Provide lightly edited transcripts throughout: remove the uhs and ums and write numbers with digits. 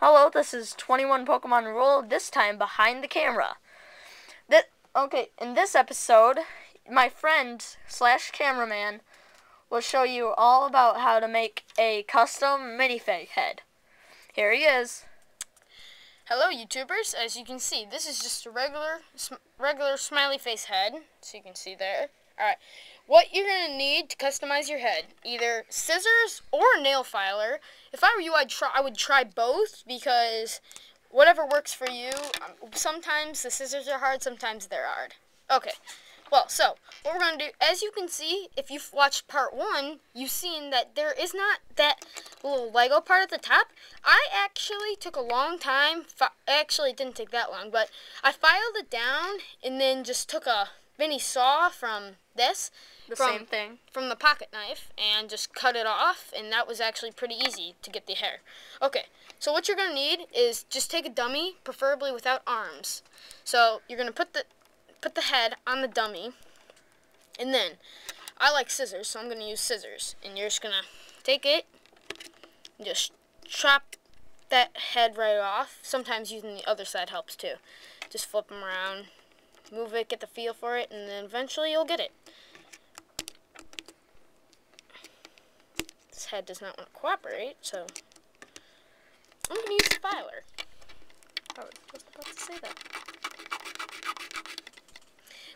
Hello, this is 21 Pokemon Rule, this time behind the camera. In this episode, my friend / cameraman will show you all about how to make a custom minifig head. Here he is. Hello YouTubers, as you can see, this is just a regular smiley face head, so you can see there. Alright, what you're going to need to customize your head, either scissors or a nail filer. If I were you, I would try both, because whatever works for you. Sometimes the scissors are hard, sometimes they're hard. Okay, well, so what we're going to do, as you can see, if you've watched part 1, you've seen that there is not that little Lego part at the top. I actually took a long time, actually it didn't take that long, but I filed it down and then just took a mini saw from this, same thing, from the pocket knife, and just cut it off, and that was actually pretty easy to get the hair. Okay, so what you're going to need is just take a dummy, preferably without arms. So you're going to put the head on the dummy, and then I like scissors, so I'm going to use scissors, and you're just going to take it and just chop that head right off. Sometimes using the other side helps too. Just flip them around, move it, get the feel for it, and then eventually you'll get it. This head does not want to cooperate, so I'm going to use the filer. I was just about to say that.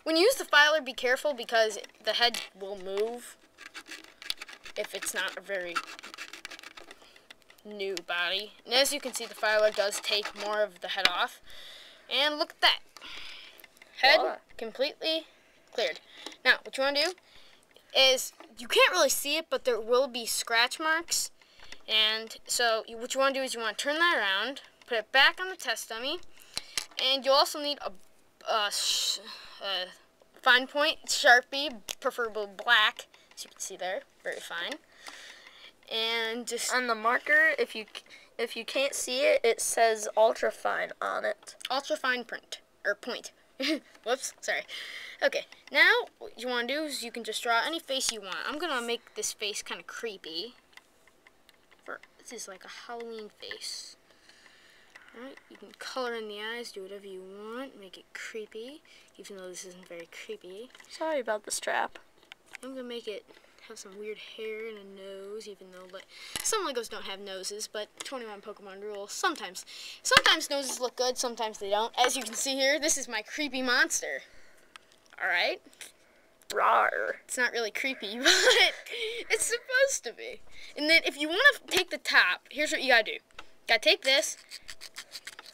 When you use the filer, be careful, because the head will move if it's not a very new body. And as you can see, the filer does take more of the head off. And look at that. Head completely cleared. Now, what you want to do is, you can't really see it, but there will be scratch marks. And so what you want to do is you want to turn that around, put it back on the test dummy, and you'll also need a fine point Sharpie, preferably black, as you can see there, very fine. And just on the marker, if you can't see it, it says ultra fine on it. Ultra fine print or point. Whoops, sorry. Okay, now what you want to do is you can just draw any face you want. I'm gonna make this face kind of creepy. This is like a Halloween face. Alright, you can color in the eyes, do whatever you want, make it creepy, even though this isn't very creepy. Sorry about the strap. I'm going to make it have some weird hair and a nose, even though some Legos don't have noses, but 21 Pokemon rules. Sometimes noses look good, sometimes they don't. As you can see here, this is my creepy monster. Alright? Rawr. It's not really creepy, but it's supposed to be. And then if you want to take the top, here's what you got to do. You got to take this,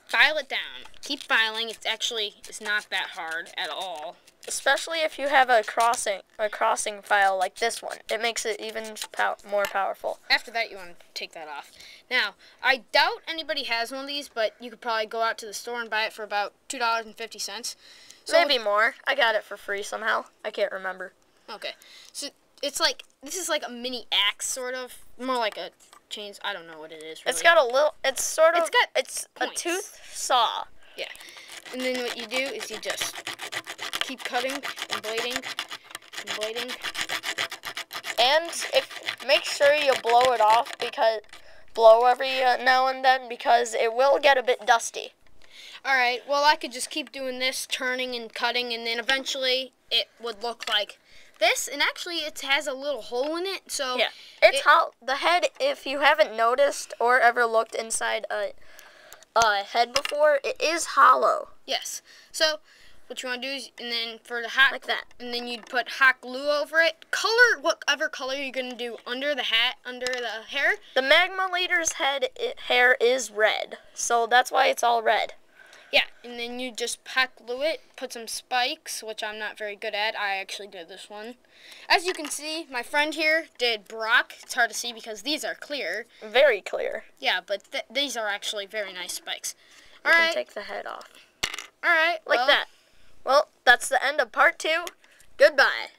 file it down. Keep filing. It's not that hard at all. Especially if you have a crossing file like this one. It makes it even more powerful. After that, you want to take that off. Now, I doubt anybody has one of these, but you could probably go out to the store and buy it for about $2.50. So maybe more. I got it for free somehow. I can't remember. Okay. So it's like, this is like a mini axe, sort of. More like a chains. I don't know what it is, really. It's got a little, it's a points. tooth saw. Yeah. And then what you do is you just keep cutting and blading and blading. And make sure you blow it off, blow every now and then, because it will get a bit dusty. Alright, well, I could just keep doing this, turning and cutting, and then eventually it would look like this. And actually, it has a little hole in it, so yeah, the head, if you haven't noticed or ever looked inside a head before, it is hollow. Yes. So what you want to do is, and then for the hot, like that, and then you'd put hot glue over it. Color whatever color you're gonna do under the hat, under the hair. The Magma Leader's hair is red, so that's why it's all red. Yeah, and then you just hot glue it, put some spikes, which I'm not very good at. I actually did this one. As you can see, my friend here did Brock. It's hard to see because these are clear. Very clear. Yeah, but these are actually very nice spikes. You can take the head off. Alright. Like that. Well, that's the end of part 2. Goodbye.